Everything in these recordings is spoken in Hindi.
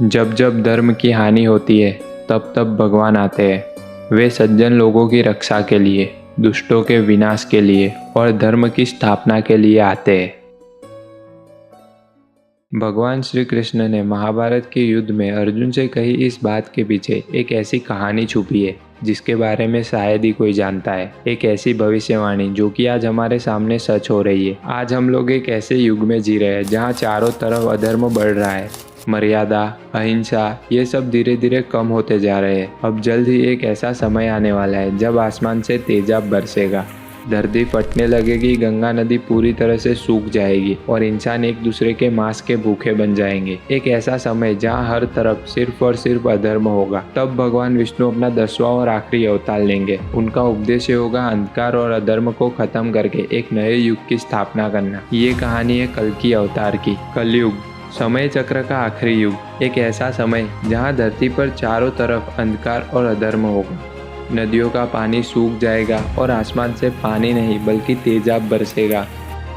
जब जब धर्म की हानि होती है तब तब भगवान आते हैं। वे सज्जन लोगों की रक्षा के लिए, दुष्टों के विनाश के लिए और धर्म की स्थापना के लिए आते हैं। भगवान श्री कृष्ण ने महाभारत के युद्ध में अर्जुन से कही इस बात के पीछे एक ऐसी कहानी छुपी है जिसके बारे में शायद ही कोई जानता है। एक ऐसी भविष्यवाणी जो कि आज हमारे सामने सच हो रही है। आज हम लोग एक ऐसे युग में जी रहे हैं जहाँ चारों तरफ अधर्म बढ़ रहा है। मर्यादा, अहिंसा, ये सब धीरे धीरे कम होते जा रहे हैं। अब जल्द ही एक ऐसा समय आने वाला है जब आसमान से तेजाब बरसेगा, धरती फटने लगेगी, गंगा नदी पूरी तरह से सूख जाएगी और इंसान एक दूसरे के मांस के भूखे बन जाएंगे। एक ऐसा समय जहां हर तरफ सिर्फ और सिर्फ अधर्म होगा। तब भगवान विष्णु अपना 10वां और आखिरी अवतार लेंगे। उनका उद्देश्य होगा अंधकार और अधर्म को खत्म करके एक नए युग की स्थापना करना। ये कहानी है कल्कि अवतार की। कलयुग, समय चक्र का आखिरी युग। एक ऐसा समय जहाँ धरती पर चारों तरफ अंधकार और अधर्म होगा। नदियों का पानी सूख जाएगा और आसमान से पानी नहीं बल्कि तेजाब बरसेगा।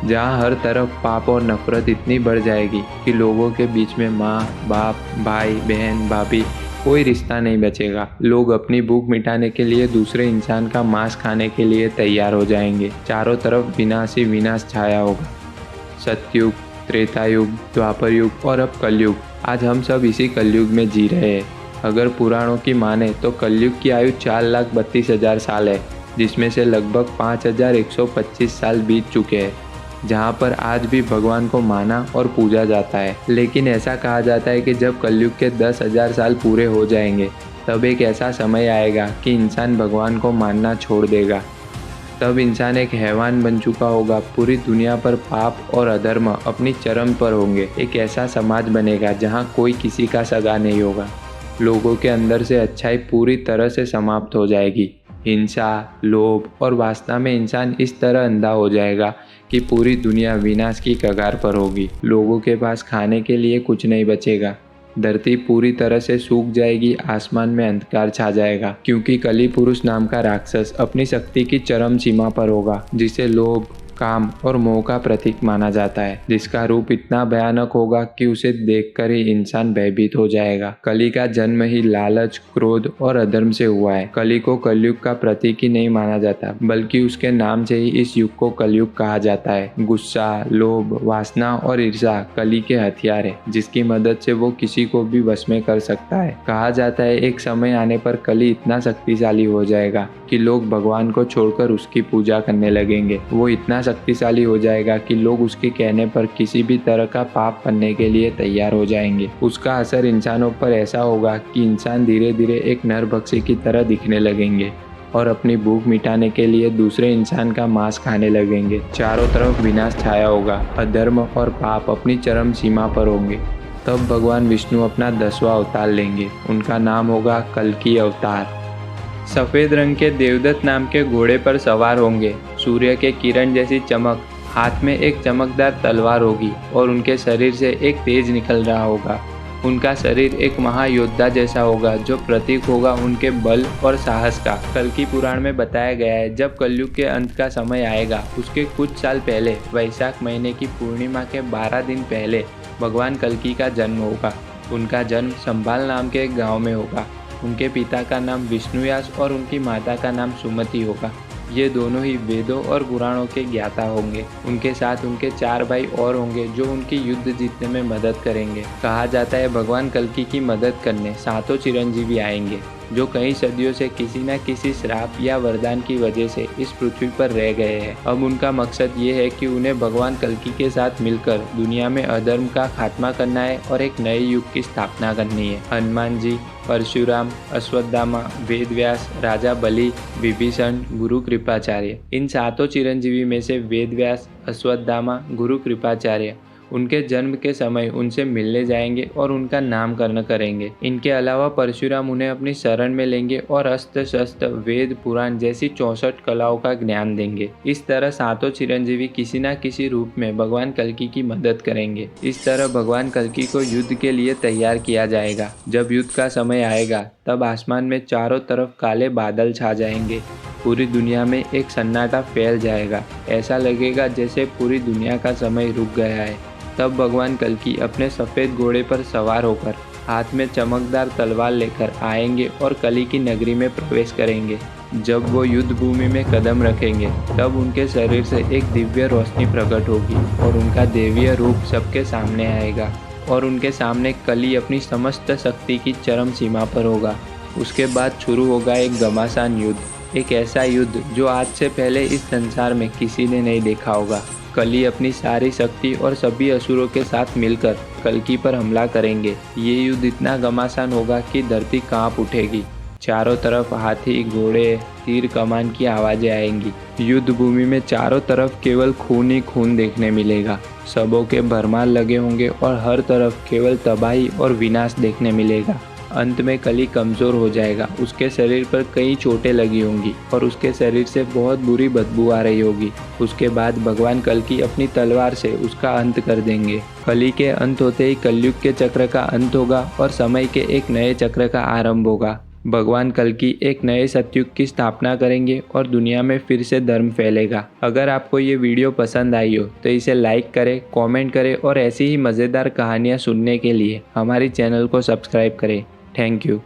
जहाँ हर तरफ पाप और नफरत इतनी बढ़ जाएगी कि लोगों के बीच में माँ, बाप, भाई, बहन, भाभी कोई रिश्ता नहीं बचेगा। लोग अपनी भूख मिटाने के लिए दूसरे इंसान का मांस खाने के लिए तैयार हो जाएंगे। चारों तरफ विनाश ही विनाश छाया होगा। सतयुग, त्रेता युग, द्वापर युग और अब कलयुग। आज हम सब इसी कलयुग में जी रहे हैं। अगर पुराणों की माने तो कलयुग की आयु 4,32,000 साल है, जिसमें से लगभग 5,125 साल बीत चुके हैं। जहाँ पर आज भी भगवान को माना और पूजा जाता है। लेकिन ऐसा कहा जाता है कि जब कलयुग के 10,000 साल पूरे हो जाएंगे तब एक ऐसा समय आएगा कि इंसान भगवान को मानना छोड़ देगा। तब इंसान एक हैवान बन चुका होगा। पूरी दुनिया पर पाप और अधर्म अपनी चरम पर होंगे। एक ऐसा समाज बनेगा जहाँ कोई किसी का सगा नहीं होगा। लोगों के अंदर से अच्छाई पूरी तरह से समाप्त हो जाएगी। हिंसा, लोभ और वासना में इंसान इस तरह अंधा हो जाएगा कि पूरी दुनिया विनाश की कगार पर होगी। लोगों के पास खाने के लिए कुछ नहीं बचेगा। धरती पूरी तरह से सूख जाएगी, आसमान में अंधकार छा जाएगा, क्योंकि कली पुरुष नाम का राक्षस अपनी शक्ति की चरम सीमा पर होगा, जिसे लोभ, काम और मोह का प्रतीक माना जाता है, जिसका रूप इतना भयानक होगा कि उसे देखकर ही इंसान भयभीत हो जाएगा। कली का जन्म ही लालच, क्रोध और अधर्म से हुआ है। कली को कलयुग का प्रतीक ही नहीं माना जाता, बल्कि उसके नाम से ही इस युग को कलयुग कहा जाता है। गुस्सा, लोभ, वासना और ईर्ष्या कली के हथियार है, जिसकी मदद से वो किसी को भी वश में कर सकता है। कहा जाता है एक समय आने पर कली इतना शक्तिशाली हो जाएगा कि लोग भगवान को छोड़कर उसकी पूजा करने लगेंगे। वो इतना शक्तिशाली हो जाएगा कि लोग उसके कहने पर किसी भी तरह का पाप करने के लिए तैयार हो जाएंगे। उसका असर इंसानों पर ऐसा होगा कि इंसान धीरे धीरे एक नरभक्षी की तरह दिखने लगेंगे और अपनी भूख मिटाने के लिए दूसरे इंसान का मांस खाने लगेंगे। चारों तरफ विनाश छाया होगा। अधर्म और पाप अपनी चरम सीमा पर होंगे। तब भगवान विष्णु अपना 10वां अवतार लेंगे। उनका नाम होगा कल्कि अवतार। सफ़ेद रंग के देवदत्त नाम के घोड़े पर सवार होंगे। सूर्य के किरण जैसी चमक, हाथ में एक चमकदार तलवार होगी और उनके शरीर से एक तेज निकल रहा होगा। उनका शरीर एक महायोद्धा जैसा होगा जो प्रतीक होगा उनके बल और साहस का। कल्कि पुराण में बताया गया है जब कलयुग के अंत का समय आएगा उसके कुछ साल पहले, वैशाख महीने की पूर्णिमा के 12 दिन पहले भगवान कल्कि का जन्म होगा। उनका जन्म संभाल नाम के एक गाँव में होगा। उनके पिता का नाम विष्णुयास और उनकी माता का नाम सुमति होगा। ये दोनों ही वेदों और पुराणों के ज्ञाता होंगे। उनके साथ उनके 4 भाई और होंगे जो उनकी युद्ध जीतने में मदद करेंगे। कहा जाता है भगवान कल्कि की मदद करने 7 चिरंजीवी आएंगे जो कई सदियों से किसी न किसी श्राप या वरदान की वजह से इस पृथ्वी पर रह गए हैं। अब उनका मकसद ये है कि उन्हें भगवान कल्कि के साथ मिलकर दुनिया में अधर्म का खात्मा करना है और एक नए युग की स्थापना करनी है। हनुमान जी, परशुराम, अश्वत्थामा, वेदव्यास, राजा बलि, विभीषण, गुरु कृपाचार्य, इन 7 चिरंजीवी में से वेदव्यास, अश्वत्थामा, गुरु कृपाचार्य उनके जन्म के समय उनसे मिलने जाएंगे और उनका नामकरण करेंगे। इनके अलावा परशुराम उन्हें अपनी शरण में लेंगे और अस्त्र शस्त्र, वेद, पुराण जैसी 64 कलाओं का ज्ञान देंगे। इस तरह 7 चिरंजीवी किसी न किसी रूप में भगवान कल्कि की मदद करेंगे। इस तरह भगवान कल्कि को युद्ध के लिए तैयार किया जाएगा। जब युद्ध का समय आएगा तब आसमान में चारों तरफ काले बादल छा जाएंगे। पूरी दुनिया में एक सन्नाटा फैल जाएगा। ऐसा लगेगा जैसे पूरी दुनिया का समय रुक गया है। तब भगवान कल्कि अपने सफ़ेद घोड़े पर सवार होकर हाथ में चमकदार तलवार लेकर आएंगे और कली की नगरी में प्रवेश करेंगे। जब वो युद्ध भूमि में कदम रखेंगे तब उनके शरीर से एक दिव्य रोशनी प्रकट होगी और उनका देवीय रूप सबके सामने आएगा और उनके सामने कली अपनी समस्त शक्ति की चरम सीमा पर होगा। उसके बाद शुरू होगा एक घमासान युद्ध, एक ऐसा युद्ध जो आज से पहले इस संसार में किसी ने नहीं देखा होगा। कली अपनी सारी शक्ति और सभी असुरों के साथ मिलकर कल्कि पर हमला करेंगे। ये युद्ध इतना घमासान होगा कि धरती कांप उठेगी। चारों तरफ हाथी, घोड़े, तीर कमान की आवाज़ें आएंगी। युद्ध भूमि में चारों तरफ केवल खून ही खून देखने मिलेगा। सबों के भरमार लगे होंगे और हर तरफ केवल तबाही और विनाश देखने मिलेगा। अंत में कली कमज़ोर हो जाएगा। उसके शरीर पर कई चोटें लगी होंगी और उसके शरीर से बहुत बुरी बदबू आ रही होगी। उसके बाद भगवान कल्कि अपनी तलवार से उसका अंत कर देंगे। कली के अंत होते ही कलयुग के चक्र का अंत होगा और समय के एक नए चक्र का आरंभ होगा। भगवान कल्कि एक नए सतयुग की स्थापना करेंगे और दुनिया में फिर से धर्म फैलेगा। अगर आपको ये वीडियो पसंद आई हो तो इसे लाइक करें, कमेंट करें और ऐसी ही मज़ेदार कहानियाँ सुनने के लिए हमारे चैनल को सब्सक्राइब करें। Thank you.